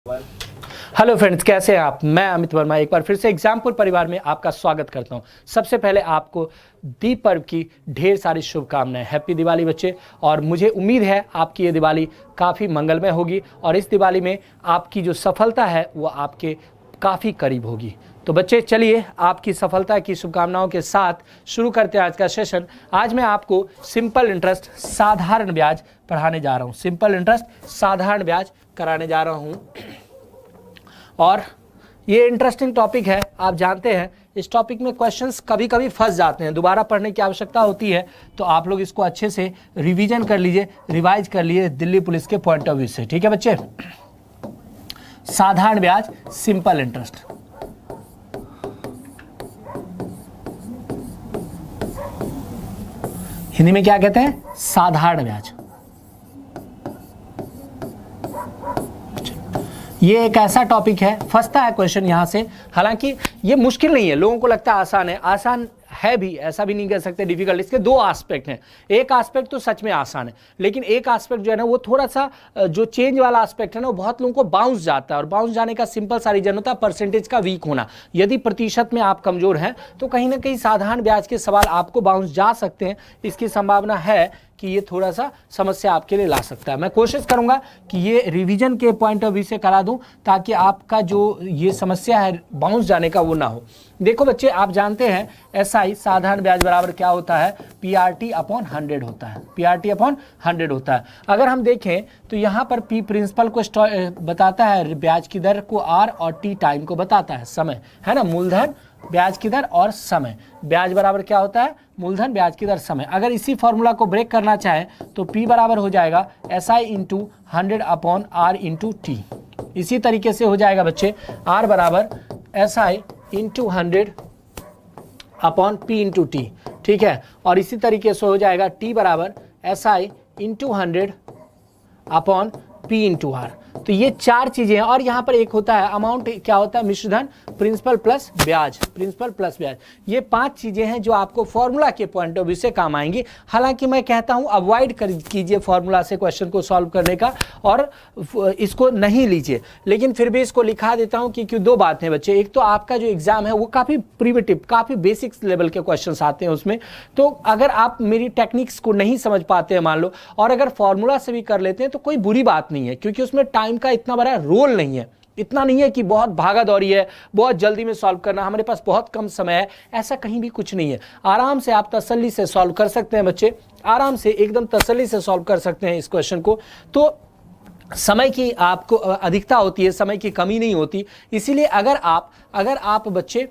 Hello friends, कैसे हैं आप। मैं अमित वर्मा एक बार फिर से एग्जाम्पल परिवार में आपका स्वागत करता हूं। सबसे पहले आपको दीप पर्व की ढेर सारी शुभकामनाएं। हैप्पी दिवाली बच्चे। और मुझे उम्मीद है आपकी ये दिवाली काफ़ी मंगलमय होगी और इस दिवाली में आपकी जो सफलता है वो आपके काफ़ी करीब होगी। तो बच्चे चलिए आपकी सफलता की शुभकामनाओं के साथ शुरू करते हैं आज का सेशन। आज मैं आपको सिंपल इंटरेस्ट साधारण ब्याज पढ़ाने जा रहा हूँ। सिंपल इंटरेस्ट साधारण ब्याज कराने जा रहा हूँ और ये इंटरेस्टिंग टॉपिक है। आप जानते हैं इस टॉपिक में क्वेश्चंस कभी कभी फंस जाते हैं, दोबारा पढ़ने की आवश्यकता होती है। तो आप लोग इसको अच्छे से रिवीजन कर लीजिए, रिवाइज कर लीजिए दिल्ली पुलिस के पॉइंट ऑफ व्यू से। ठीक है बच्चे। साधारण ब्याज, सिंपल इंटरेस्ट। हिंदी में क्या कहते हैं? साधारण ब्याज। ये एक ऐसा टॉपिक है, फंसता है क्वेश्चन यहाँ से। हालांकि ये मुश्किल नहीं है, लोगों को लगता है आसान है। आसान है भी, ऐसा भी नहीं कह सकते डिफिकल्ट। इसके दो एस्पेक्ट हैं। एक एस्पेक्ट तो सच में आसान है, लेकिन एक एस्पेक्ट जो है ना वो थोड़ा सा जो चेंज वाला एस्पेक्ट है ना वो बहुत लोगों को बाउंस जाता है। और बाउंस जाने का सिंपल सा रीजन होता है परसेंटेज का वीक होना। यदि प्रतिशत में आप कमजोर हैं तो कहीं ना कहीं साधारण ब्याज के सवाल आपको बाउंस जा सकते हैं। इसकी संभावना है कि ये थोड़ा सा समस्या आपके लिए ला सकता है। मैं कोशिश करूंगा कि ये रिवीजन के पॉइंट ऑफ व्यू से करा दूं ताकि आपका जो ये समस्या है बाउंस जाने का वो ना हो। देखो बच्चे, आप जानते हैं एसआई साधारण ब्याज बराबर क्या होता है? पीआरटी अपॉन 100 होता है। पीआरटी अपॉन 100 होता है। अगर हम देखें तो यहाँ पर पी प्रिंसिपल को बताता है ब्याज की दर को आर, और टी टाइम को बताता है समय, है ना। मूलधन ब्याज की दर और समय। ब्याज बराबर क्या होता है? मूलधन ब्याज की दर समय। अगर इसी फॉर्मूला को ब्रेक करना चाहें तो P बराबर हो जाएगा SI into 100 upon R into T. इसी तरीके से हो जाएगा बच्चे R बराबर SI into 100 upon P into T. ठीक है। और इसी तरीके से हो जाएगा T बराबर SI into 100 upon P into R। तो ये चार चीजें हैं। और यहाँ पर एक होता है अमाउंट, क्या होता है? मिश्रधन, प्रिंसिपल प्लस ब्याज, प्रिंसिपल प्लस ब्याज। ये पांच चीजें हैं जो आपको फॉर्मूला के पॉइंट ऑफ व्यू से काम आएंगी। हालांकि मैं कहता हूं अवॉइड कीजिए फॉर्मूला से क्वेश्चन को सॉल्व करने का और इसको नहीं लीजिए, लेकिन फिर भी इसको लिखा देता हूं क्योंकि दो बातें बच्चे। एक तो आपका जो एग्जाम है वो काफी प्रिमिटिव, काफी बेसिक्स लेवल के क्वेश्चन आते हैं उसमें। तो अगर आप मेरी टेक्निक्स को नहीं समझ पाते हैं मान लो, और अगर फॉर्मूला से भी कर लेते हैं तो कोई बुरी बात नहीं है, क्योंकि उसमें टाइम का इतना बड़ा रोल नहीं है। इतना नहीं है कि बहुत भागा दौड़ी है, बहुत जल्दी में सॉल्व करना, हमारे पास बहुत कम समय है, ऐसा कहीं भी कुछ नहीं है। आराम से आप तसल्ली से सॉल्व कर सकते हैं बच्चे, आराम से एकदम तसल्ली से सॉल्व कर सकते हैं इस क्वेश्चन को। तो समय की आपको अधिकता होती है, समय की कमी नहीं होती। इसीलिए अगर आप बच्चे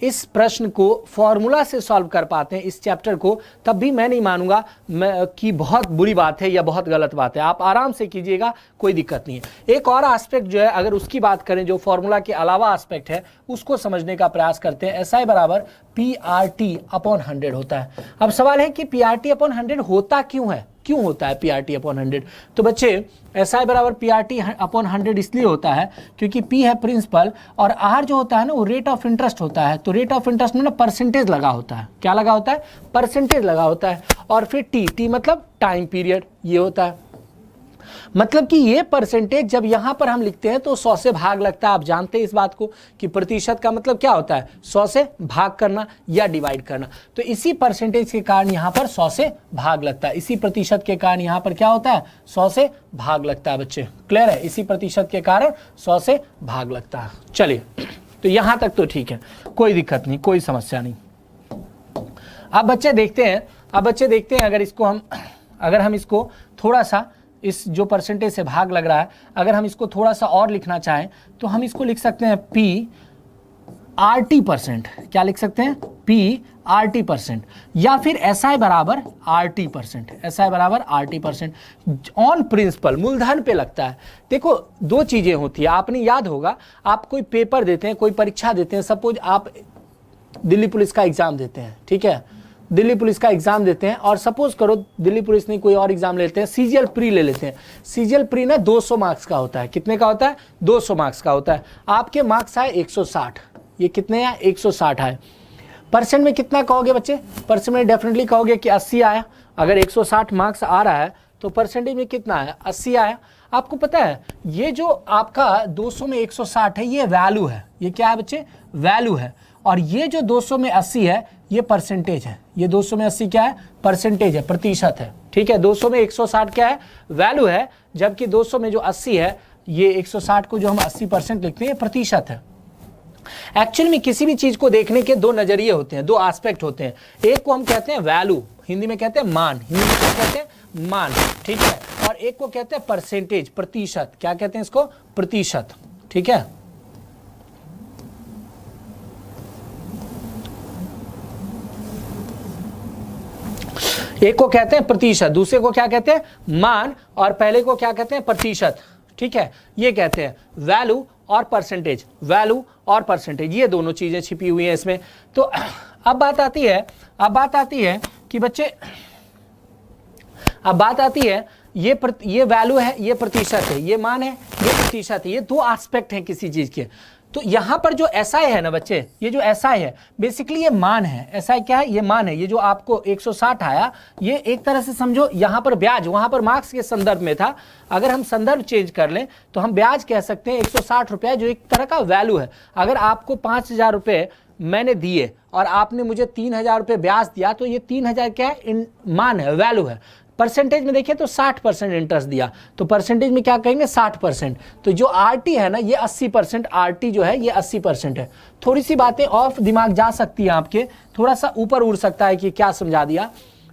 इस प्रश्न को फॉर्मूला से सॉल्व कर पाते हैं इस चैप्टर को, तब भी मैं नहीं मानूंगा कि बहुत बुरी बात है या बहुत गलत बात है। आप आराम से कीजिएगा, कोई दिक्कत नहीं है। एक और एस्पेक्ट जो है, अगर उसकी बात करें जो फॉर्मूला के अलावा एस्पेक्ट है, उसको समझने का प्रयास करते हैं। एसआई बराबर पीआरटी अपॉन 100 होता है। अब सवाल है कि पीआरटी अपॉन 100 होता क्यों है? क्यों होता है पीआरटी अपॉन 100? तो बच्चे एसआई बराबर पीआरटी अपॉन 100 इसलिए होता है क्योंकि पी है प्रिंसिपल और आर जो होता है ना वो रेट ऑफ इंटरेस्ट होता है। तो रेट ऑफ इंटरेस्ट में ना परसेंटेज लगा होता है। क्या लगा होता है? परसेंटेज लगा होता है। और फिर टी मतलब टाइम पीरियड, ये होता है। मतलब कि ये परसेंटेज जब यहां पर हम लिखते हैं तो 100 से भाग लगता है। आप जानते हैं इस बात को कि प्रतिशत का मतलब क्या होता है? 100 से भाग करना या डिवाइड करना। तो इसी परसेंटेज के कारण यहां पर 100 से भाग लगता है। इसी प्रतिशत के कारण यहां पर क्या होता है? 100 से भाग लगता है। बच्चे क्लियर है? इसी प्रतिशत के कारण 100 से भाग लगता है। चलिए, तो यहां तक तो ठीक है, कोई दिक्कत नहीं, कोई समस्या नहीं। अब बच्चे देखते हैं अगर हम इसको थोड़ा सा, इस जो परसेंटेज से भाग लग रहा है, अगर हम इसको थोड़ा सा और लिखना चाहें तो हम इसको लिख सकते हैं पी आरटी परसेंट। क्या लिख सकते हैं? पी आरटी परसेंट, या फिर एसआई बराबर आरटी परसेंट। एसआई बराबर आरटी परसेंट ऑन प्रिंसिपल, मूलधन पे लगता है। देखो दो चीजें होती है, आपने याद होगा, आप कोई पेपर देते हैं, कोई परीक्षा देते हैं, सपोज आप दिल्ली पुलिस का एग्जाम देते हैं, ठीक है, दिल्ली पुलिस का एग्जाम देते हैं, और सपोज करो दिल्ली पुलिस नहीं कोई और एग्जाम लेते हैं, सीजीएल प्री ले लेते हैं। सीजीएल प्री ना 200 मार्क्स का होता है। कितने का होता है? 200 मार्क्स का होता है। आपके मार्क्स आए 160। ये कितने आए? 160 आए। परसेंट में कितना कहोगे बच्चे? परसेंट में डेफिनेटली कहोगे कि 80 आया। अगर 160 मार्क्स आ रहा है तो परसेंटेज में कितना आया? 80 आया। आपको पता है ये जो आपका 200 में 160 है ये वैल्यू है, ये क्या है बच्चे, वैल्यू है। और ये जो 200 में 80 है ये परसेंटेज है, ये 200 में 80 क्या है, परसेंटेज है, प्रतिशत है, ठीक है। 200 में 160 क्या है, वैल्यू है, जबकि 200 में जो 80 है ये 160 को जो हम 80% लिखते हैं प्रतिशत है। एक्चुअल में किसी भी चीज को देखने के दो नजरिए होते हैं, दो एस्पेक्ट होते हैं। एक को हम कहते हैं वैल्यू, हिंदी में कहते हैं मान, हिंदी में क्या कहते हैं, मान, ठीक है। और एक को कहते हैं परसेंटेज, प्रतिशत, क्या कहते हैं इसको, प्रतिशत, ठीक है। एक को कहते हैं प्रतिशत, दूसरे को क्या कहते हैं, मान, और पहले को क्या कहते हैं, प्रतिशत, ठीक है। ये कहते हैं वैल्यू और परसेंटेज, वैल्यू और परसेंटेज, ये दोनों चीजें छिपी हुई हैं इसमें। तो अब बात आती है कि बच्चे, अब बात आती है ये वैल्यू है, ये प्रतिशत है, ये मान है, ये प्रतिशत है, ये दो एस्पेक्ट हैं किसी चीज के। तो यहां पर जो SI है ना बच्चे, ये जो SI है बेसिकली ये मान है। SI क्या है, ये मान है। ये जो आपको 160 आया ये एक तरह से समझो यहां पर ब्याज, वहां पर मार्क्स के संदर्भ में था। अगर हम संदर्भ चेंज कर लें तो हम ब्याज कह सकते हैं 160 रुपया, जो एक तरह का वैल्यू है। अगर आपको 5000 रुपये मैंने दिए और आपने मुझे 3000 रुपये ब्याज दिया तो ये 3000 क्या है, मान है, वैल्यू है। परसेंटेज में देखिए तो 60% इंटरेस्ट दिया, तो परसेंटेज में क्या कहेंगे, 60%। तो जो RT है ना ये 80%, RT जो है ये 80% है। थोड़ी सी बातें ऑफ दिमाग जा सकती है आपके, थोड़ा सा ऊपर उड़ सकता है कि क्या समझा दिया,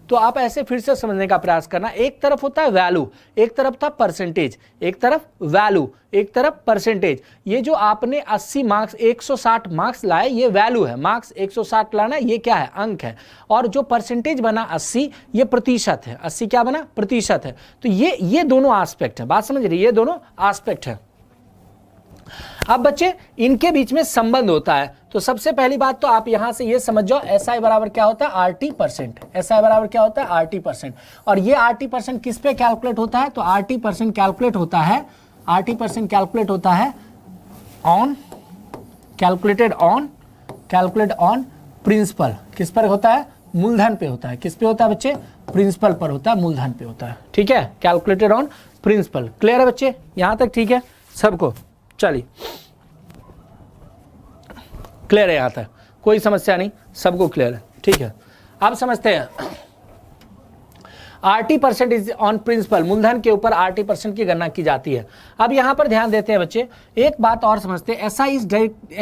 तो आप ऐसे फिर से समझने का प्रयास करना। एक तरफ होता है वैल्यू, एक तरफ था परसेंटेज, एक तरफ वैल्यू, एक तरफ परसेंटेज। ये जो आपने 80 मार्क्स 160 मार्क्स लाए ये वैल्यू है, मार्क्स 160 लाना ये क्या है, अंक है। और जो परसेंटेज बना 80 ये प्रतिशत है, 80 क्या बना, प्रतिशत है। तो ये दोनों एस्पेक्ट है, बात समझ रही है, ये दोनों एस्पेक्ट है। अब बच्चे इनके बीच में संबंध होता है। तो सबसे पहली बात तो आप यहां से ये समझ जाओ SI बराबर क्या होता है, RT%। SI बराबर क्या होता है, RT%। और ये RT% किस पे कैलकुलेट होता है, तो RT% कैलकुलेट होता है, RT% कैलकुलेट होता है ऑन, कैलकुलेट ऑन प्रिंसिपल। किस पर होता है, मूलधन पे होता है। किस पे होता है बच्चे, प्रिंसिपल पर होता है, मूलधन पे होता है, ठीक है। Calculated on principal. क्लियर है बच्चे, यहां तक ठीक है सबको, चलिए क्लियर है, यहां तक कोई समस्या नहीं, सबको क्लियर है, ठीक है। अब समझते हैं RT% इज ऑन प्रिंसिपल, मूलधन के ऊपर RT% की गणना की जाती है। अब यहां पर ध्यान देते हैं बच्चे, एक बात और समझते हैं,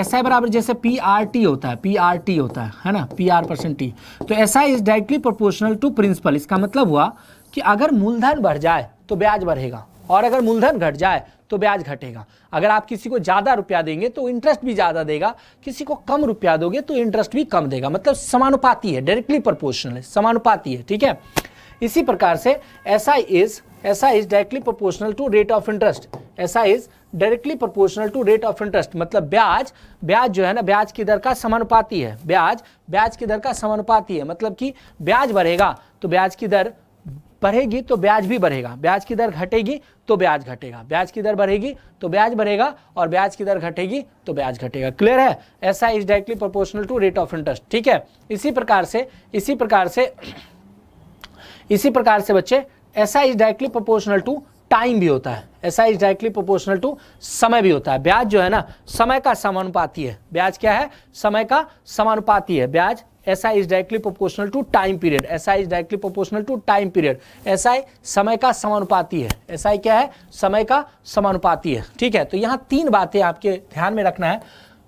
SI बराबर जैसे PRT होता है, PRT होता है ना, PR%T। तो SI is directly proportional to principal. इसका मतलब हुआ कि अगर मूलधन बढ़ जाए तो ब्याज बढ़ेगा, और अगर मूलधन घट जाए तो ब्याज घटेगा। अगर आप किसी को ज्यादा रुपया देंगे तो इंटरेस्ट भी ज्यादा देगा, किसी को कम रुपया दोगे तो इंटरेस्ट भी कम देगा। मतलब समानुपाती है, डायरेक्टली प्रोपोर्शनल है, समानुपाती है, ठीक है। इसी प्रकार से SI is directly proportional to rate of interest. SI is directly proportional to rate of interest, मतलब ब्याज जो है ना, ब्याज की दर का समानुपाती है। ब्याज की दर का समानुपाती है, मतलब कि ब्याज बढ़ेगा तो ब्याज की दर बढ़ेगी तो ब्याज भी बढ़ेगा, ब्याज की दर घटेगी तो ब्याज घटेगा, ब्याज की दर बढ़ेगी तो ब्याज बढ़ेगा, और ब्याज की दर घटेगी तो ब्याज घटेगा। क्लियर है, SI is directly proportional to rate of interest, ठीक है। इसी प्रकार से बच्चे SI is directly proportional to time भी होता है, SI is directly proportional to समय भी होता है। ब्याज जो है ना समय का समानुपाती है, ब्याज क्या है, समय का समानुपाती है ब्याज। SI is directly proportional to time period, SI is directly proportional to time period. SI समय का समानुपाती है, SI क्या है, समय का समानुपाती है, ठीक है। तो यहाँ तीन बातें आपके ध्यान में रखना है,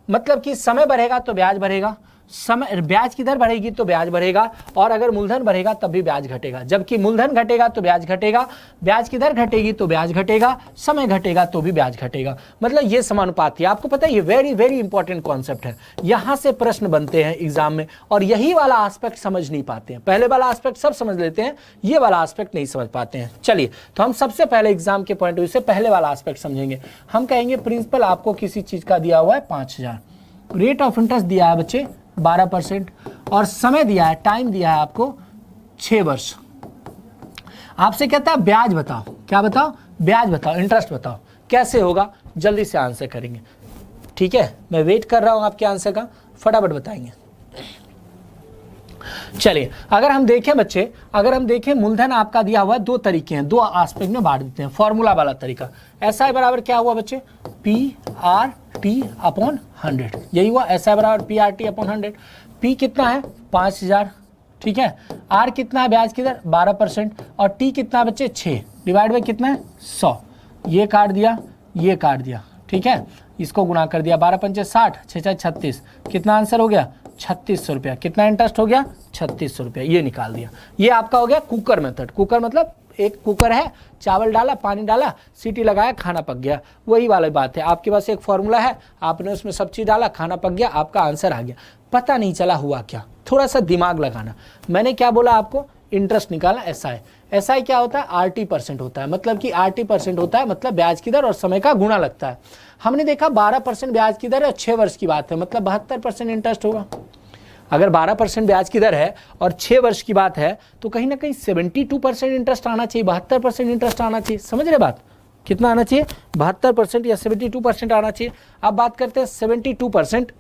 मतलब कि समय बढ़ेगा तो ब्याज बढ़ेगा, समय ब्याज की दर बढ़ेगी तो ब्याज बढ़ेगा, और अगर मूलधन बढ़ेगा तब भी ब्याज घटेगा। जबकि मूलधन घटेगा तो ब्याज घटेगा, ब्याज की दर घटेगी तो ब्याज घटेगा, समय घटेगा तो भी ब्याज घटेगा। मतलब ये समानुपाती है। आपको पता है ये वेरी वेरी इंपॉर्टेंट कॉन्सेप्ट है, यहां से प्रश्न बनते हैं एग्जाम में, और यही वाला एस्पेक्ट समझ नहीं पाते हैं। पहले वाला एस्पेक्ट सब समझ लेते हैं, ये वाला एस्पेक्ट नहीं समझ पाते हैं। चलिए तो हम सबसे पहले एग्जाम के पॉइंट ऑफ व्यू से पहले वाला एस्पेक्ट समझेंगे। हम कहेंगे प्रिंसिपल आपको किसी चीज का दिया हुआ है 5000, रेट ऑफ इंटरेस्ट दिया है बच्चे 12%, और समय दिया है, टाइम दिया है आपको 6 वर्ष। आपसे कहता है ब्याज बताओ, क्या बताओ, ब्याज बताओ, इंटरेस्ट बताओ, कैसे होगा, जल्दी से आंसर करेंगे, ठीक है। मैं वेट कर रहा हूं आपके आंसर का, फटाफट बताएंगे। चलिए अगर हम देखें बच्चे, अगर हम देखें मूलधन आपका दिया हुआ है, दो तरीके हैं, दो एस्पेक्ट में बांट देते हैं। फॉर्मूला वाला तरीका ऐसा है बराबर क्या हुआ बच्चे, PRT/100, यही हुआ। ऐसा है बराबर PRT/100। P कितना है 5000, ठीक है। R कितना है ब्याज की दर 12% और T कितना है बच्चे 6 डिवाइड बाई कितना है 100। ये काट दिया, ये काट दिया, ठीक है। इसको गुणा कर दिया, 12 पंचे 60, 6 36, कितना आंसर हो गया 3600 रुपया। कितना इंटरेस्ट हो गया 3600 रुपया, ये निकाल दिया। ये आपका हो गया कुकर मेथड। कुकर मतलब एक कुकर है, चावल डाला, पानी डाला, सीटी लगाया, खाना पक गया, वही वाली बात है। आपके पास एक फॉर्मूला है, आपने उसमें सब चीज़ डाला, खाना पक गया, आपका आंसर आ गया। पता नहीं चला हुआ क्या, थोड़ा सा दिमाग लगाना। मैंने क्या बोला आपको, इंटरेस्ट निकालना। SI क्या होता है, RT% होता है। मतलब कि RT% होता है मतलब ब्याज की दर और समय का गुणा लगता है। हमने देखा 12% ब्याज की दर है और 6 वर्ष की बात है, मतलब 72% इंटरेस्ट होगा। अगर 12% ब्याज की दर है और 6 वर्ष की बात है तो कहीं ना कहीं 72% इंटरेस्ट आना चाहिए, 72% इंटरेस्ट आना चाहिए। समझ रहे बात, कितना आना चाहिए 72% या 72% आना चाहिए। अब बात करते हैं 72%।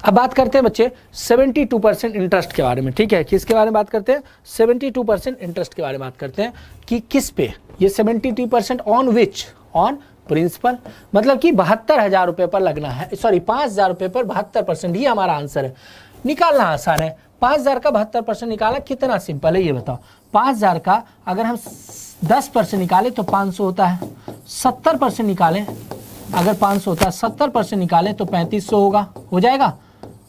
अब बात करते हैं बच्चे 72% इंटरेस्ट के बारे में, ठीक है। किसके बारे में बात करते हैं, 72% इंटरेस्ट के बारे में बात करते हैं कि किस पे, ये 72% ऑन विच, ऑन प्रिंसिपल, मतलब कि 72,000 रुपये पर लगना है, सॉरी 5,000 रुपये पर 72%, ही हमारा आंसर है। निकालना आसान है, 5,000 का 72% निकाला, कितना सिंपल है ये बताओ। 5,000 का अगर हम 10% निकाले तो 500 होता है, 70% निकाले अगर 500 होता है, 70% निकाले तो 3500 होगा, हो जाएगा,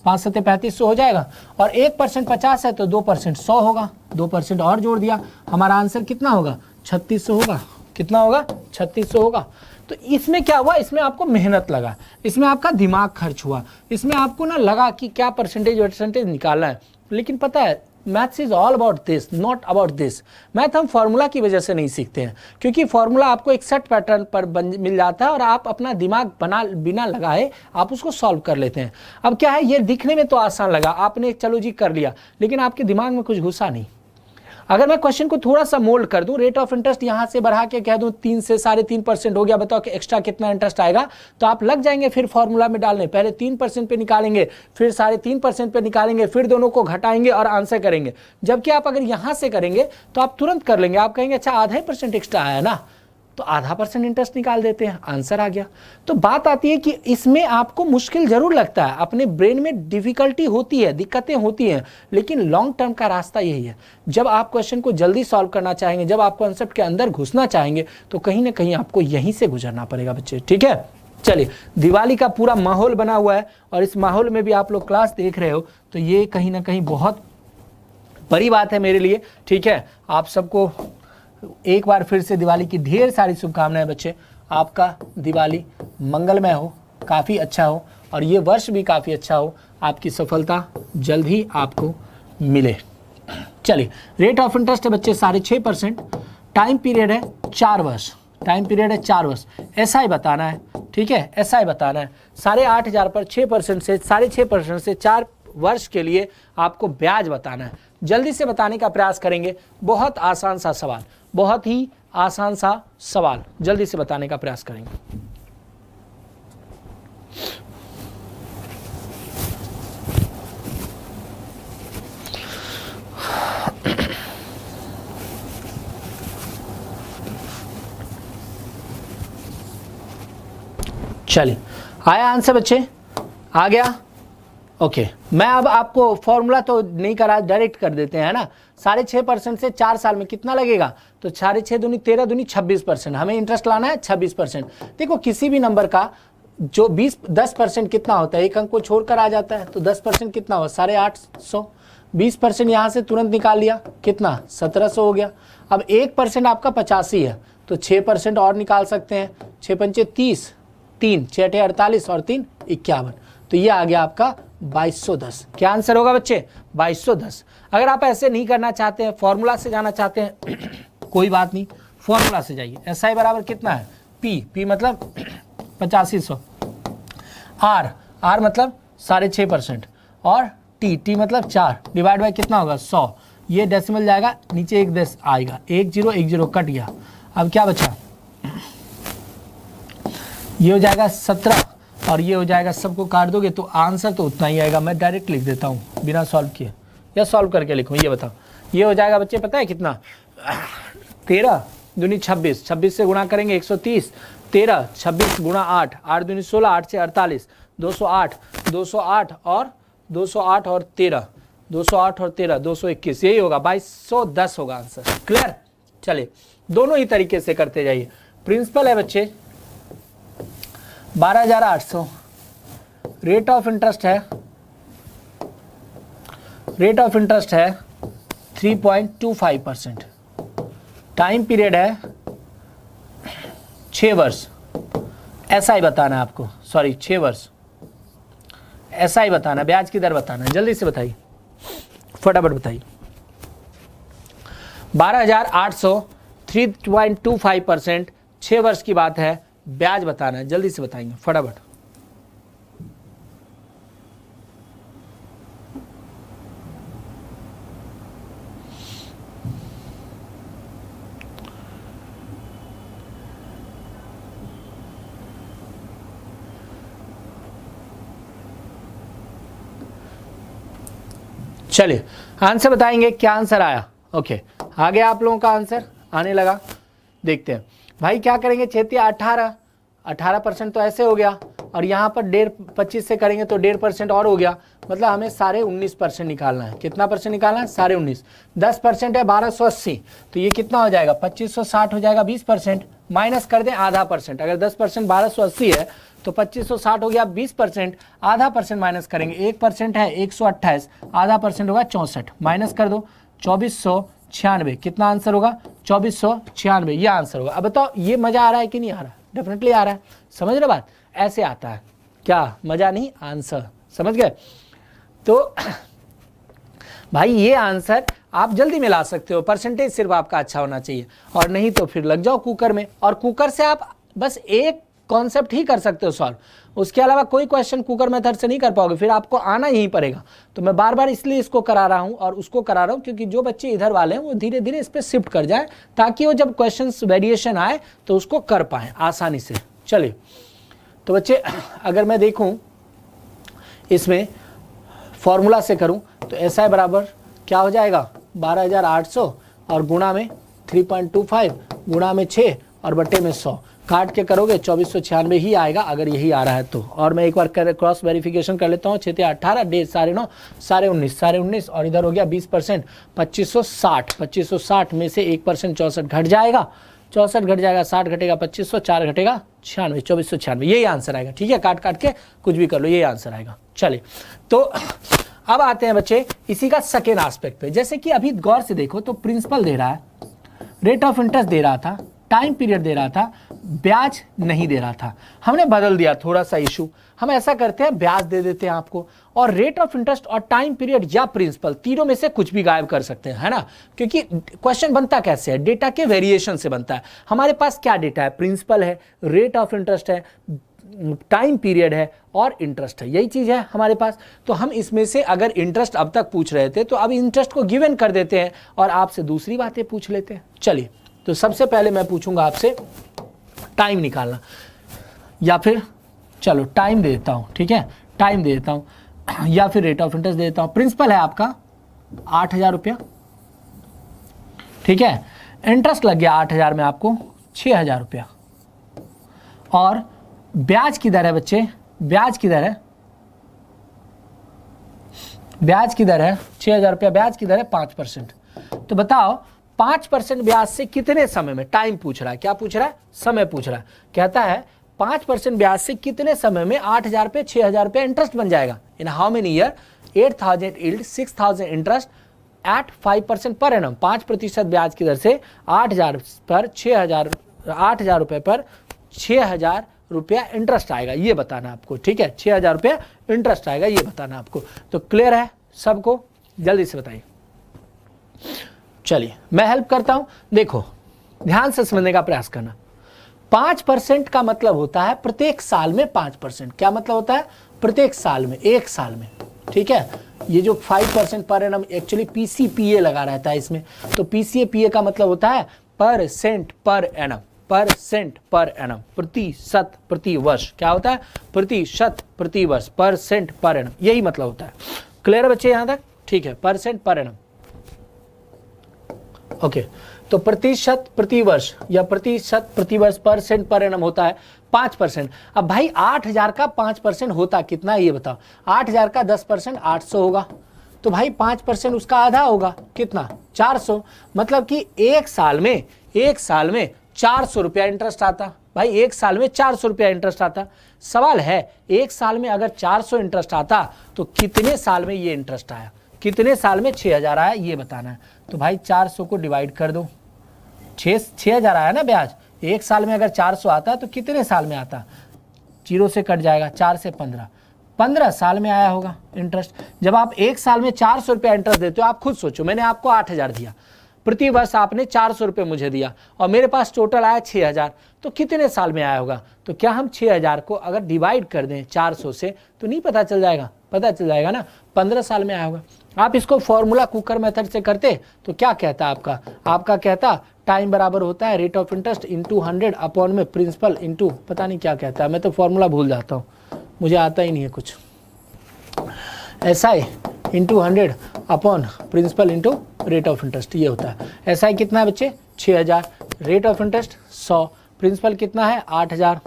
5 सत्ते 3500 हो जाएगा। और 1% 50 है तो 2% 100 होगा, 2% और जोड़ दिया, हमारा आंसर कितना होगा 3600 होगा। कितना होगा 3600 होगा। तो इसमें क्या हुआ, इसमें आपको मेहनत लगा, इसमें आपका दिमाग खर्च हुआ, इसमें आपको ना लगा कि क्या परसेंटेज निकालना है। लेकिन पता है maths is all about this, not about this. Math हम फॉर्मूला की वजह से नहीं सीखते हैं, क्योंकि फॉर्मूला आपको एक सेट पैटर्न पर मिल जाता है और आप अपना दिमाग बिना लगाए आप उसको सॉल्व कर लेते हैं। अब क्या है, ये दिखने में तो आसान लगा, आपने चलो जी कर लिया, लेकिन आपके दिमाग में कुछ घुसा नहीं। अगर मैं क्वेश्चन को थोड़ा सा मोल्ड कर दूं, रेट ऑफ इंटरेस्ट यहां से बढ़ा के कह दूं 3 से 3.5% हो गया, बताओ कि एक्स्ट्रा कितना इंटरेस्ट आएगा, तो आप लग जाएंगे फिर फॉर्मूला में डालने। पहले 3% पे निकालेंगे, फिर 3.5% पे निकालेंगे, फिर दोनों को घटाएंगे और आंसर करेंगे। जबकि आप अगर यहां से करेंगे तो आप तुरंत कर लेंगे, आप कहेंगे अच्छा आधा ही % एक्स्ट्रा आया ना, तो ½ % इंटरेस्ट निकाल देते हैं, आंसर आ गया। तो बात आती है कि इसमें आपको मुश्किल जरूर लगता है, अपने ब्रेन में डिफिकल्टी होती है, दिक्कतें होती हैं, लेकिन लॉन्ग टर्म का रास्ता यही है। जब आप क्वेश्चन को जल्दी सॉल्व करना चाहेंगे, जब आप कॉन्सेप्ट के अंदर घुसना चाहेंगे, तो कहीं ना कहीं आपको यहीं से गुजरना पड़ेगा बच्चे, ठीक है। चलिए, दिवाली का पूरा माहौल बना हुआ है और इस माहौल में भी आप लोग क्लास देख रहे हो, तो ये कहीं ना कहीं बहुत बड़ी बात है मेरे लिए, ठीक है। आप सबको एक बार फिर से दिवाली की ढेर सारी शुभकामनाएं बच्चे। आपका दिवाली मंगलमय हो, काफ़ी अच्छा हो और ये वर्ष भी काफ़ी अच्छा हो, आपकी सफलता जल्द ही आपको मिले। चलिए, रेट ऑफ इंटरेस्ट है बच्चे 6.5%, टाइम पीरियड है 4 वर्ष, टाइम पीरियड है 4 वर्ष। SI बताना है, ठीक है, SI बताना है। 8,500 पर 6% से 6.5% से 4 वर्ष के लिए आपको ब्याज बताना है। जल्दी से बताने का प्रयास करेंगे, बहुत आसान सा सवाल, बहुत ही आसान सा सवाल, जल्दी से बताने का प्रयास करेंगे। चलिए, आया आंसर बच्चे, आ गया, ओके। मैं अब आपको फॉर्मूला तो नहीं करा, डायरेक्ट कर देते हैं ना। 6.5% से 4 साल में कितना लगेगा, तो 6 दूनी 13 दूनी 26%, हमें इंटरेस्ट लाना है 26%। देखो किसी भी नंबर का जो 10% कितना होता है, एक अंक को छोड़कर आ जाता है, तो 10% कितना हुआ 850। 20% यहाँ से तुरंत निकाल लिया, कितना 1700 हो गया। अब 1% आपका 85 है, तो 6% और निकाल सकते हैं, 6 पंचे 30, 3 6 48 और 3 51, तो ये आ गया आपका 2210। क्या आंसर होगा बच्चे 2210। अगर आप ऐसे नहीं करना चाहते हैं, फॉर्मूला से जाना चाहते हैं कोई बात नहीं, फॉर्मूला से जाइए। SI बराबर कितना है, P मतलब 8500, R मतलब 6.5% और T मतलब 4 डिवाइड बाय कितना होगा 100। ये डेसिमल जाएगा नीचे, एक 10 आएगा, 1 0 1 0 कट गया। अब क्या बचा, ये हो जाएगा 17 और ये हो जाएगा, सबको काट दोगे तो आंसर तो उतना ही आएगा। मैं डायरेक्ट लिख देता हूँ बिना सॉल्व किए, या सॉल्व करके लिखूँ, ये बताओ। ये हो जाएगा बच्चे, पता है कितना, 13 दूनी 26, 26 से गुणा करेंगे 130, 13 26 गुणा 8, 8 दूनी 16, 8 से 48, 208, 208 और 208 और 13, 208 और 13 221, यही होगा 2210 होगा आंसर। क्लियर? चलिए दोनों ही तरीके से करते जाइए। प्रिंसिपल है बच्चे 12,800, रेट ऑफ इंटरेस्ट है 3.25%, टाइम पीरियड है 6 वर्ष, ऐसा ही बताना है आपको, सॉरी 6 वर्ष, ऐसा ही बताना, ब्याज की दर बताना है। जल्दी से बताइए, फटाफट बताइए। 12,800, 3.25%, 6 वर्ष की बात है, ब्याज बताना है, जल्दी से बताएंगे फटाफट। चलिए आंसर बताएंगे, क्या आंसर आया। ओके, आ गया आप लोगों का आंसर, आने लगा, देखते हैं भाई क्या करेंगे। 18% तो ऐसे हो गया, और यहाँ पर 25 से करेंगे तो 1.5% और हो गया, मतलब हमें सारे 19% निकालना है। कितना परसेंट निकालना है? सारे 19। 10% है 1280, तो ये कितना हो जाएगा? 2560 हो जाएगा। 20% माइनस कर दें आधा परसेंट, अगर 10% 1280 है तो 2560 हो गया 20%, आधा परसेंट माइनस करेंगे, 1% है 128, आधा परसेंट होगा 64, माइनस कर दो 2496, कितना आंसर होगा? 2496, ये आंसर होगा। अब बताओ ये मजा आ रहा है कि नहीं आ रहा? डेफिनेटली आ रहा है, समझ रहे बात? ऐसे आता है क्या? मजा नहीं, आंसर, समझ गए? तो भाई ये आंसर आप जल्दी में ला सकते हो, परसेंटेज सिर्फ आपका अच्छा होना चाहिए, और नहीं तो फिर लग जाओ कुकर में, और कुकर से आप बस एक कॉन्सेप्ट ही कर सकते हो सॉल्व, उसके अलावा कोई क्वेश्चन कुकर मेथड से नहीं कर पाओगे, फिर आपको आना यहीं पड़ेगा। तो मैं बार बार इसलिए इसको करा रहा हूं और उसको करा रहा हूं, क्योंकि जो बच्चे इधर वाले हैं वो धीरे धीरे इस पर शिफ्ट कर जाए, ताकि वो जब क्वेश्चन वेरिएशन आए तो उसको कर पाए आसानी से। चलिए तो बच्चे अगर मैं देखूं इसमें फॉर्मूला से करूं तो ऐसा है बराबर क्या हो जाएगा? 12,800 और गुणा में 3.25 गुणा में 6 और बट्टे में 100, काट के करोगे 2496 ही आएगा अगर यही आ रहा है तो। और मैं एक बार क्रॉस वेरिफिकेशन कर लेता हूँ। 6 18, 1.5 9.5, सारे 19 और इधर हो गया 20%, 2560 में से 1% 64 घट जाएगा, 64 घट जाएगा, 60 घटेगा 2500, 4 घटेगा 96, 2496, यही आंसर आएगा। ठीक है, काट काट के कुछ भी कर लो, यही आंसर आएगा। चलिए तो अब आते हैं बच्चे इसी का सेकेंड एस्पेक्ट पे। जैसे कि अभी गौर से देखो तो प्रिंसिपल दे रहा है, रेट ऑफ इंटरेस्ट दे रहा था, टाइम पीरियड दे रहा था, ब्याज नहीं दे रहा था। हमने बदल दिया थोड़ा सा इशू, हम ऐसा करते हैं ब्याज दे देते हैं आपको, और रेट ऑफ इंटरेस्ट और टाइम पीरियड या प्रिंसिपल तीनों में से कुछ भी गायब कर सकते हैं, है ना? क्योंकि क्वेश्चन बनता कैसे है? डेटा के वेरिएशन से बनता है। हमारे पास क्या डेटा है? प्रिंसिपल है, रेट ऑफ इंटरेस्ट है, टाइम पीरियड है और इंटरेस्ट है, यही चीज है हमारे पास। तो हम इसमें से अगर इंटरेस्ट अब तक पूछ रहे थे तो अब इंटरेस्ट को गिवन कर देते हैं और आपसे दूसरी बातें पूछ लेते हैं। चलिए तो सबसे पहले मैं पूछूंगा आपसे टाइम निकालना, या फिर चलो टाइम दे देता हूं, ठीक है, टाइम दे देता हूं, या फिर रेट ऑफ इंटरेस्ट दे देता हूं। प्रिंसिपल है आपका 8,000 रुपया, ठीक है, इंटरेस्ट लग गया 8,000 में आपको 6,000 रुपया, और ब्याज की दर है बच्चे, ब्याज की दर है 6,000 रुपया, ब्याज की दर है 5%। तो बताओ 5% ब्याज से कितने समय में, टाइम पूछ रहा है, क्या पूछ रहा है? समय पूछ रहा है। कहता है 5% ब्याज से कितने समय में 8,000 पे 6,000 रुपया इंटरेस्ट बन जाएगा? इन how many year? 8,000 yield 6,000 interest eight 5% per annum. 5% ब्याज की दर से 8,000 पर 6,000, 8,000 रुपये पर 6,000 रुपया इंटरेस्ट आएगा, ये बताना आपको। ठीक है, 6,000 रुपया इंटरेस्ट आएगा, ये बताना आपको। तो क्लियर है सबको? जल्दी से बताइए। चलिए मैं हेल्प करता हूं, देखो ध्यान से समझने का प्रयास करना। 5% का मतलब होता है प्रत्येक साल में 5%। क्या मतलब होता है? प्रत्येक साल में, एक साल में। ठीक है, ये जो 5% पर एनम एक्चुअली पीसीपीए लगा रहता है इसमें, तो पीसीपीए का मतलब होता है percent per annum. Percent per annum, प्रतिशत प्रति वर्ष, क्या होता है प्रतिशत प्रति वर्ष, परसेंट पर एनम, यही मतलब होता है। क्लियर है बच्चे यहां तक? ठीक है, परसेंट पर एनम। ओके, तो प्रतिशत प्रति वर्ष या प्रतिशत प्रति वर्ष, परसेंट पर एनम होता है 5%। अब भाई 8,000 का 5% होता कितना है ये बताओ? 8,000 का 10% 800 होगा, तो भाई 5% उसका आधा होगा, कितना? 400। मतलब कि एक साल में 400 रुपया इंटरेस्ट आता। भाई एक साल में 400 रुपया इंटरेस्ट आता। सवाल है एक साल में अगर 400 इंटरेस्ट आता तो कितने साल में ये इंटरेस्ट आया, कितने साल में 6,000 आया, ये बताना है। तो भाई 400 को डिवाइड कर दो, 6,000 आया ना ब्याज। एक साल में अगर 400 आता तो कितने साल में आता? 0 से कट जाएगा, 4 से 15 साल में आया होगा इंटरेस्ट। जब आप एक साल में 400 रुपया इंटरेस्ट देते हो, आप खुद सोचो, मैंने आपको 8,000 दिया, प्रति वर्ष आपने 400 रुपये मुझे दिया और मेरे पास टोटल आया 6,000, तो कितने साल में आया होगा? तो क्या हम 6,000 को अगर डिवाइड कर दें 400 से तो नहीं पता चल जाएगा? पता चल जाएगा ना, 15 साल में आया होगा। आप इसको फॉर्मूला कुकर मेथड से करते तो क्या कहता आपका कहता टाइम बराबर होता है rate of interest into 100 upon में प्रिंसिपल इंटू पता नहीं क्या कहता है, मैं तो फॉर्मूला भूल जाता हूँ, मुझे आता ही नहीं है कुछ। SI into 100 upon principal into rate of interest, ये होता है। SI कितना है बच्चे? 6,000, रेट ऑफ इंटरेस्ट 100, प्रिंसिपल कितना है? 8,000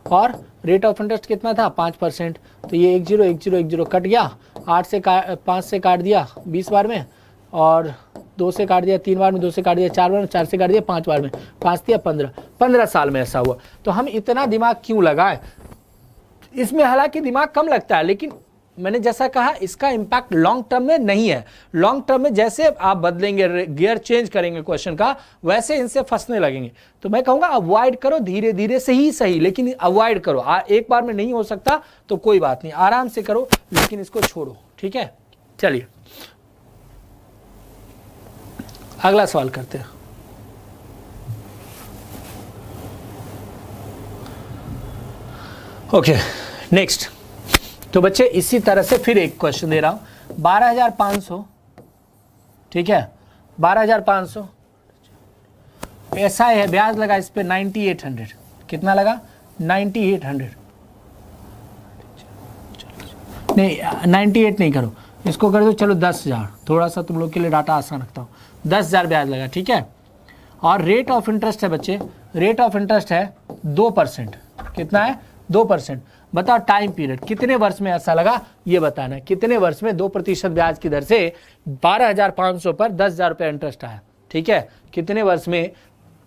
और रेट ऑफ इंटरेस्ट कितना था? 5%। तो ये 10 कट गया, 5 से काट दिया 20 बार में, और 2 से काट दिया 3 बार में, 2 से काट दिया 4 बार में, 4 से काट दिया 5 बार में, 5 दिया 15 साल में ऐसा हुआ। तो हम इतना दिमाग क्यों लगाएं इसमें? हालांकि दिमाग कम लगता है, लेकिन मैंने जैसा कहा इसका इम्पैक्ट लॉन्ग टर्म में नहीं है। लॉन्ग टर्म में जैसे आप बदलेंगे, गियर चेंज करेंगे क्वेश्चन का, वैसे इनसे फंसने लगेंगे। तो मैं कहूँगा अवॉइड करो, धीरे धीरे से ही सही, लेकिन अवॉइड करो। एक बार में नहीं हो सकता तो कोई बात नहीं, आराम से करो, लेकिन इसको छोड़ो, ठीक है। चलिए अगला सवाल करते हैं। Okay next. तो बच्चे इसी तरह से फिर एक क्वेश्चन दे रहा हूं, 12,500, ठीक है, 12,500 ऐसा है, ब्याज लगा इस पे 9,800, कितना लगा? 9,800 नहीं, 98 नहीं करो, इसको कर दो, चलो 10,000, थोड़ा सा तुम लोग के लिए डाटा आसान रखता हूँ। 10,000 ब्याज लगा, ठीक है। और रेट ऑफ इंटरेस्ट है बच्चे, रेट ऑफ इंटरेस्ट है 2%, कितना है? 2%। बताओ टाइम पीरियड कितने वर्ष में ऐसा लगा, ये बताना है। कितने वर्ष में 2% ब्याज की दर से 12,500 पर 10,000 रुपये इंटरेस्ट आया, ठीक है। कितने वर्ष में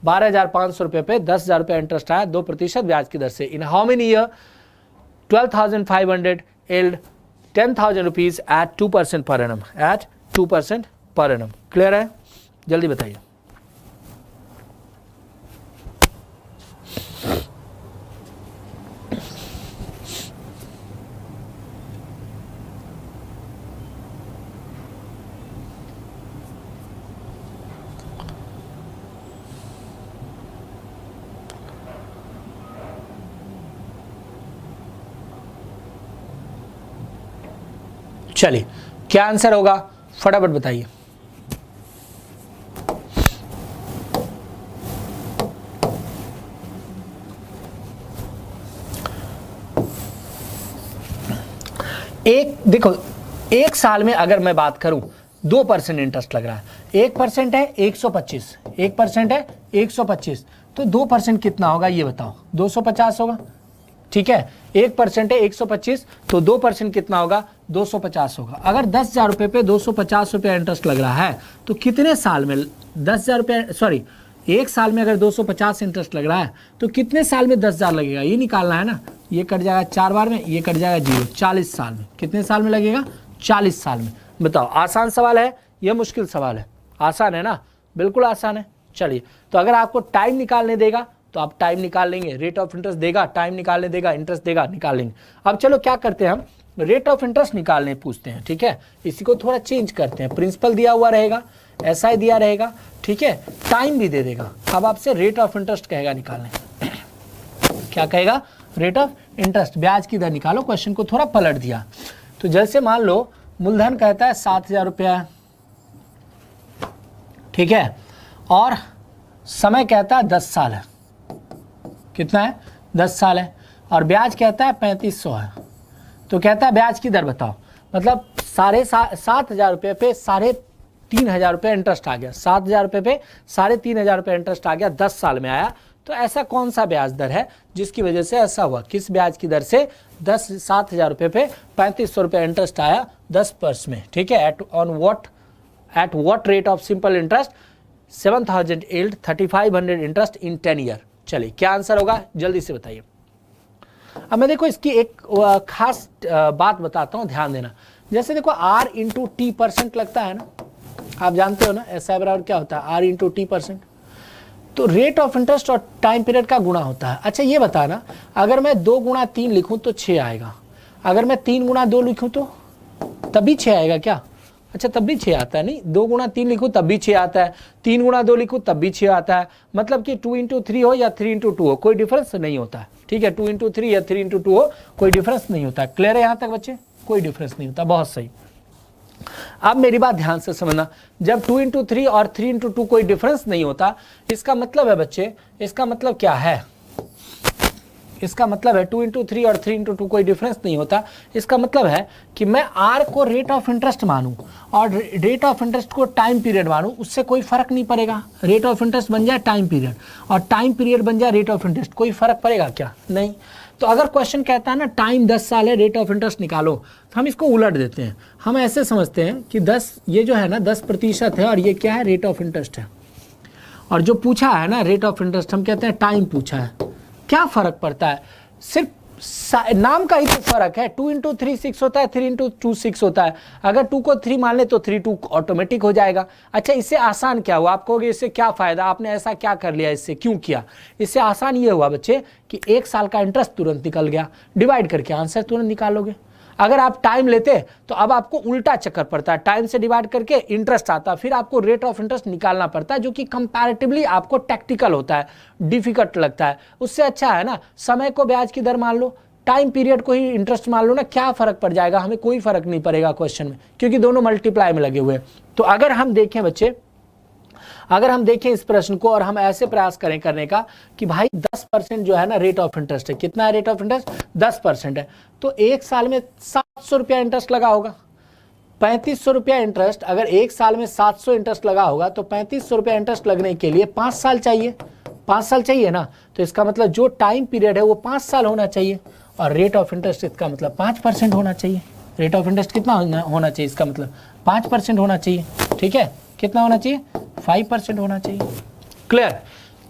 12,500 रुपये पे 10,000 रुपये इंटरेस्ट आया 2% ब्याज की दर से? In how many year? 12,500 yield 10,000 rupees at 2% per annum, eight 2% per annum. Clear है? जल्दी बताइए। चलिए क्या आंसर होगा फटाफट बताइए। देखो एक साल में अगर मैं बात करूं 2% इंटरेस्ट लग रहा है, 1% है 125, 1% है 125, तो 2% कितना होगा ये बताओ? 250 होगा, ठीक है। 1% है 125, तो 2% कितना होगा? 250 होगा। अगर 10,000 रुपये पे 250 रुपया इंटरेस्ट लग रहा है तो कितने साल में 10,000 रुपये, सॉरी एक साल में अगर 250 इंटरेस्ट लग रहा है तो कितने साल में 10,000 लगेगा, ये निकालना है ना। ये कट जाएगा 4 बार में, ये कट जाएगा 0, 40 साल में। कितने साल में लगेगा? 40 साल में। बताओ आसान सवाल है या मुश्किल सवाल है? आसान है ना, बिल्कुल आसान है। चलिए तो अगर आपको टाइम निकालने देगा तो आप टाइम निकाल लेंगे, रेट ऑफ इंटरेस्ट देगा, टाइम निकालने देगा, इंटरेस्ट देगा, निकाल लेंगे। अब चलो क्या करते हैं, हम रेट ऑफ इंटरेस्ट निकालने पूछते हैं, ठीक है। इसी को थोड़ा चेंज करते हैं, प्रिंसिपल दिया हुआ रहेगा, SI दिया रहेगा, ठीक है, टाइम भी दे देगा। अब आपसे रेट ऑफ इंटरेस्ट कहेगा निकालने, क्या कहेगा? रेट ऑफ इंटरेस्ट, ब्याज की दर निकालो। क्वेश्चन को थोड़ा पलट दिया, तो जैसे मान लो मूलधन कहता है 7,000 रुपया, ठीक है, और समय कहता है 10 साल है, कितना है 10 साल है, और ब्याज कहता है 3500 है। तो कहता है ब्याज की दर बताओ, मतलब 7,500 रुपये पे 3,500 रुपये इंटरेस्ट आ गया, 7,000 रुपये पे 3,500 रुपये इंटरेस्ट आ गया, 10 साल में आया। तो ऐसा कौन सा ब्याज दर है जिसकी वजह से ऐसा हुआ, किस ब्याज की दर से 7,000 रुपये पे 3500 रुपये इंटरेस्ट आया 10 वर्ष में, ठीक है। Eight what rate of simple interest 7,000 yield 3,500 interest in 10 year. चलिए क्या आंसर होगा जल्दी से बताइए। अब मैं देखो इसकी एक खास बात बताता हूँ, ध्यान देना। जैसे देखो R इंटू टी परसेंट लगता है ना, आप जानते हो ना SI बराबर क्या होता है, R इंटू टी परसेंट। तो रेट ऑफ इंटरेस्ट और टाइम पीरियड का गुणा होता है। अच्छा ये बताना, अगर मैं 2 गुणा 3 लिखूं तो 6 आएगा, अगर मैं 3 गुणा 2 लिखूं तो तब भी 6 आएगा क्या? अच्छा तब भी 6 आता है, नहीं 2 गुणा 3 लिखूं तब भी 6 आता है, 3 गुणा 2 लिखूं तब भी 6 आता है। मतलब कि 2 इंटू 3 हो या 3 इंटू 2 हो, कोई डिफरेंस नहीं होता है, ठीक है। 2 इंटू 3 या 3 इंटू 2 हो, कोई डिफरेंस नहीं होता है। क्लियर है यहाँ तक बच्चे? कोई डिफरेंस नहीं होता, बहुत सही। अब मेरी बात ध्यान से समझना, जब 2 इंटू 3 और 3 इंटू 2 कोई डिफरेंस नहीं होता, इसका मतलब है बच्चे, इसका मतलब क्या है, इसका मतलब है 2 इंटू 3 और 3 इंटू 2 कोई डिफरेंस नहीं होता। इसका मतलब है कि मैं R को रेट ऑफ इंटरेस्ट मानूं और रेट ऑफ इंटरेस्ट को टाइम पीरियड मानूं, उससे कोई फर्क नहीं पड़ेगा। रेट ऑफ इंटरेस्ट बन जाए टाइम पीरियड और टाइम पीरियड बन जाए रेट ऑफ इंटरेस्ट, कोई फर्क पड़ेगा क्या? नहीं। तो अगर क्वेश्चन कहता है ना टाइम 10 साल है, रेट ऑफ इंटरेस्ट निकालो, तो हम इसको उलट देते हैं। हम ऐसे समझते हैं कि 10, ये जो है ना 10% है और ये क्या है, रेट ऑफ इंटरेस्ट है। और जो पूछा है ना रेट ऑफ इंटरेस्ट, हम कहते हैं टाइम पूछा है। क्या फ़र्क पड़ता है? सिर्फ नाम का ही तो फ़र्क है। 2 इंटू 3 6 होता है, 3 इंटू 2 6 होता है। अगर 2 को 3 मान ले तो 3 2 ऑटोमेटिक हो जाएगा। अच्छा इससे आसान क्या हुआ? आप कहोगे इससे क्या फ़ायदा, आपने ऐसा क्या कर लिया, इससे क्यों किया? इससे आसान ये हुआ बच्चे कि 1 साल का इंटरेस्ट तुरंत निकल गया, डिवाइड करके आंसर तुरंत निकालोगे। अगर आप टाइम लेते तो अब आपको उल्टा चक्कर पड़ता है, टाइम से डिवाइड करके इंटरेस्ट आता, फिर आपको रेट ऑफ इंटरेस्ट निकालना पड़ता है, जो कि कंपैरेटिवली आपको टेक्निकल होता है, डिफिकल्ट लगता है। उससे अच्छा है ना समय को ब्याज की दर मान लो, टाइम पीरियड को ही इंटरेस्ट मान लो ना, क्या फर्क पड़ जाएगा? हमें कोई फर्क नहीं पड़ेगा क्वेश्चन में, क्योंकि दोनों मल्टीप्लाई में लगे हुए हैं। तो अगर हम देखें बच्चे, अगर हम देखें इस प्रश्न को और हम ऐसे प्रयास करें करने का कि भाई 10% जो है ना रेट ऑफ इंटरेस्ट है, कितना है रेट ऑफ इंटरेस्ट? 10% है। तो 1 साल में 700 रुपया इंटरेस्ट लगा होगा, 3500 रुपया इंटरेस्ट। अगर 1 साल में 700 इंटरेस्ट लगा होगा तो 3500 रुपया इंटरेस्ट लगने के लिए 5 साल चाहिए, 5 साल चाहिए ना। तो इसका मतलब जो टाइम पीरियड है वो 5 साल होना चाहिए, और रेट ऑफ इंटरेस्ट इसका मतलब 5% होना चाहिए। रेट ऑफ इंटरेस्ट कितना होना चाहिए? इसका मतलब 5% होना चाहिए, ठीक है। कितना होना चाहिए? 5% होना चाहिए। क्लियर?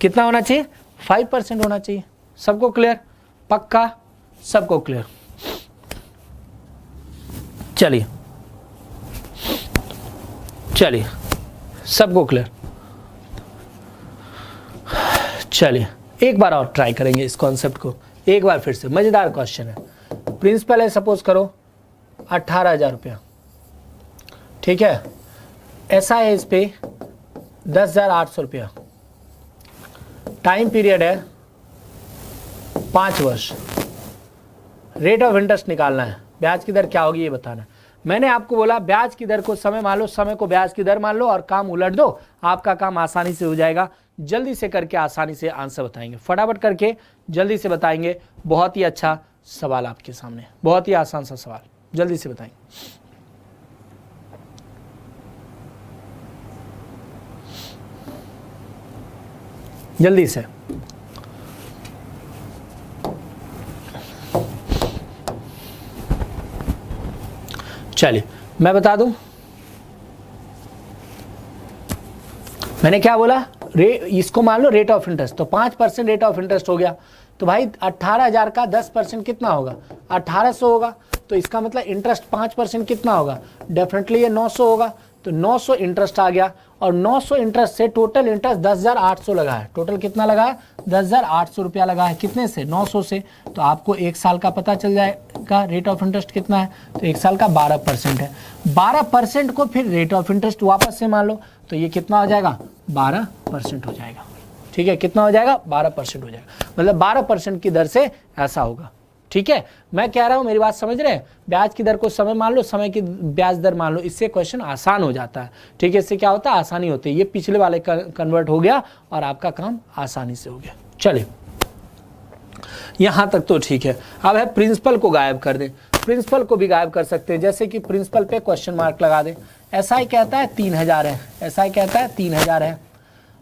कितना होना चाहिए? 5% होना चाहिए। सबको क्लियर? पक्का? सबको क्लियर? चलिए चलिए, सबको क्लियर? चलिए एक बार और ट्राई करेंगे इस कॉन्सेप्ट को, एक बार फिर से। मजेदार क्वेश्चन है। प्रिंसिपल है सपोज करो 18,000 रुपया, ठीक है। ऐसा है इस पे 10,800 रुपया, टाइम पीरियड है 5 वर्ष, रेट ऑफ इंटरेस्ट निकालना है, ब्याज की दर क्या होगी ये बताना। मैंने आपको बोला ब्याज की दर को समय मान लो, समय को ब्याज की दर मान लो और काम उलट दो, आपका काम आसानी से हो जाएगा। जल्दी से करके आसानी से आंसर बताएंगे, फटाफट करके जल्दी से बताएंगे। बहुत ही अच्छा सवाल आपके सामने, बहुत ही आसान सा सवाल, जल्दी से बताएंगे। जल्दी से। चलिए मैं बता दूं, मैंने क्या बोला, इसको मान लो रेट ऑफ इंटरेस्ट, तो 5% रेट ऑफ इंटरेस्ट हो गया। तो भाई 18,000 का 10% कितना होगा? 1800 होगा। तो इसका मतलब इंटरेस्ट 5% कितना होगा? डेफिनेटली ये 900 होगा। तो 900 इंटरेस्ट आ गया, और 900 इंटरेस्ट से टोटल इंटरेस्ट 10,800 लगा है। टोटल कितना लगा है? 10,800 रुपया लगा है। कितने से? 900 से। तो आपको 1 साल का पता चल जाएगा रेट ऑफ इंटरेस्ट कितना है। तो 1 साल का 12% है। 12% को फिर रेट ऑफ इंटरेस्ट वापस से मान लो, तो ये कितना हो जाएगा? 12% हो जाएगा, ठीक है। कितना हो जाएगा? 12% हो जाएगा। मतलब 12% की दर से ऐसा होगा। ठीक है, मैं कह रहा हूं, मेरी बात समझ रहे हैं, ब्याज की दर को समय मान लो, समय की ब्याज दर मान लो, इससे क्वेश्चन आसान हो जाता है। ठीक है, इससे क्या होता है, आसानी होती है। ये पिछले वाले कन्वर्ट हो गया और आपका काम आसानी से हो गया। चलिए यहां तक तो ठीक है। अब है प्रिंसिपल को गायब कर दें। प्रिंसिपल को भी गायब कर सकते हैं, जैसे कि प्रिंसिपल पे क्वेश्चन मार्क लगा दें। एसआई कहता है 3000 है, एसआई कहता है 3000 है,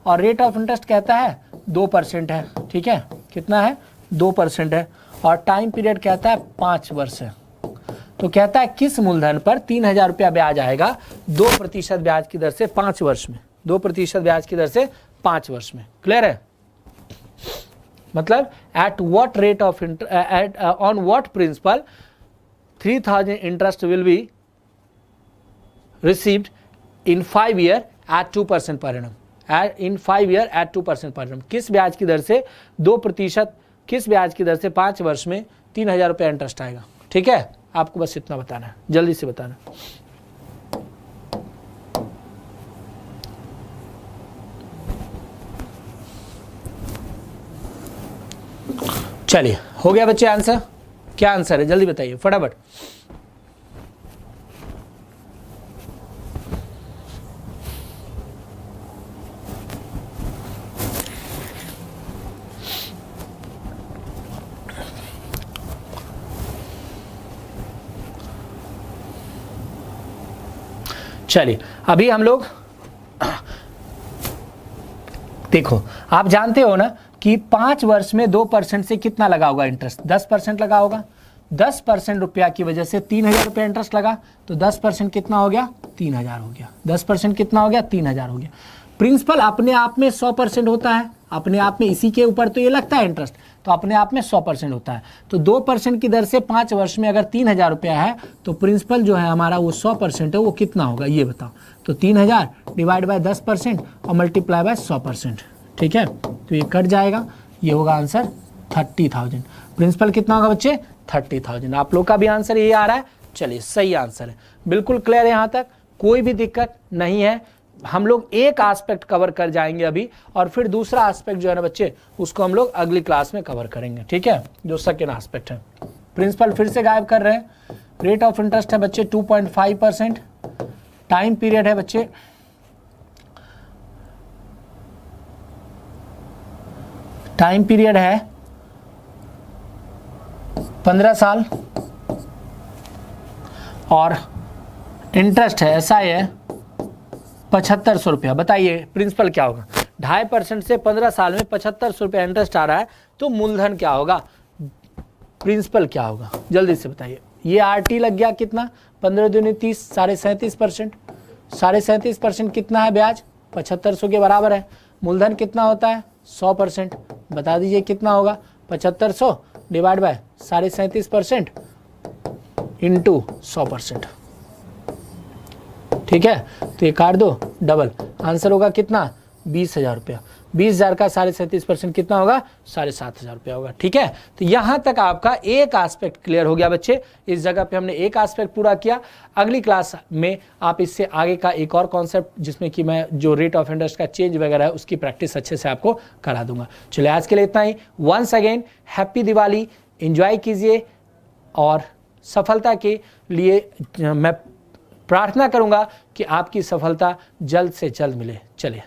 और रेट ऑफ इंटरेस्ट कहता है 2% है। ठीक है, कितना है, 2% है, और टाइम पीरियड कहता है 5 वर्ष है। तो कहता है किस मूलधन पर 3000 रुपया ब्याज आएगा 2% ब्याज की दर से 5 वर्ष में, 2% ब्याज की दर से 5 वर्ष में। क्लियर है, मतलब at what rate of on what principal 3000 interest will be received in 5 year at 2% per annum, in 5 year at 2% per annum. किस ब्याज की दर से 2%, किस ब्याज की दर से 5 वर्ष में 3000 रुपया इंटरेस्ट आएगा। ठीक है, आपको बस इतना बताना है, जल्दी से बताना। चलिए हो गया बच्चे आंसर, क्या आंसर है जल्दी बताइए फटाफट। चलिए अभी हम लोग देखो, आप जानते हो ना कि 5 वर्ष में 2% से कितना लगा होगा इंटरेस्ट, 10% लगा होगा। 10% रुपया की वजह से 3000 रुपया इंटरेस्ट लगा, तो 10% कितना हो गया, 3000 हो गया। 10% कितना हो गया, 3000 हो गया। प्रिंसिपल अपने आप में 100% होता है, अपने आप में इसी के ऊपर तो ये लगता है इंटरेस्ट, तो अपने आप में 100% होता है। तो 2% की दर से 5 वर्ष में अगर 3000 रुपया है, तो प्रिंसिपल जो है हमारा वो 100% है, वो कितना होगा ये बताओ। तो 3000 डिवाइड बाय 10% और मल्टीप्लाई बाय 100%। ठीक है, तो ये कट जाएगा, ये होगा आंसर 30,000। प्रिंसिपल कितना होगा बच्चे, 30,000। आप लोग का भी आंसर यही आ रहा है। चलिए सही आंसर है, बिल्कुल क्लियर है, यहाँ तक कोई भी दिक्कत नहीं है। हम लोग एक एस्पेक्ट कवर कर जाएंगे अभी, और फिर दूसरा एस्पेक्ट जो है ना बच्चे, उसको हम लोग अगली क्लास में कवर करेंगे। ठीक है, जो सेकेंड एस्पेक्ट है। प्रिंसिपल फिर से गायब कर रहे हैं। रेट ऑफ इंटरेस्ट है बच्चे 2.5%। टाइम पीरियड है बच्चे टाइम पीरियड है 15 साल, और इंटरेस्ट है एसआई है 7500 रुपया। बताइए प्रिंसिपल क्या होगा। 2.5% से 15 साल में 7500 रुपया इंटरेस्ट आ रहा है, तो मूलधन क्या होगा, प्रिंसिपल क्या होगा, जल्दी से बताइए। ये आरटी लग गया कितना, 15 दूनी 30, 37.5%। 37.5% कितना है ब्याज, 7500 के बराबर है। मूलधन कितना होता है, 100%। बता दीजिए कितना होगा, 7500 डिवाइड बाय 37.5% इंटू 100%। ठीक है, तो ये काट दो डबल, आंसर होगा कितना, 20,000 रुपया। 20,000 का 37.5% कितना होगा, 7,500 रुपया होगा। ठीक है, तो यहाँ तक आपका एक एस्पेक्ट क्लियर हो गया बच्चे। इस जगह पे हमने एक एस्पेक्ट पूरा किया। अगली क्लास में आप इससे आगे का एक और कॉन्सेप्ट, जिसमें कि मैं जो रेट ऑफ इंटरेस्ट का चेंज वगैरह है उसकी प्रैक्टिस अच्छे से आपको करा दूंगा। चलिए आज के लिए इतना ही। Once again happy Diwali, enjoy कीजिए, और सफलता के लिए मैं प्रार्थना करूंगा कि आपकी सफलता जल्द से जल्द मिले। चलिए।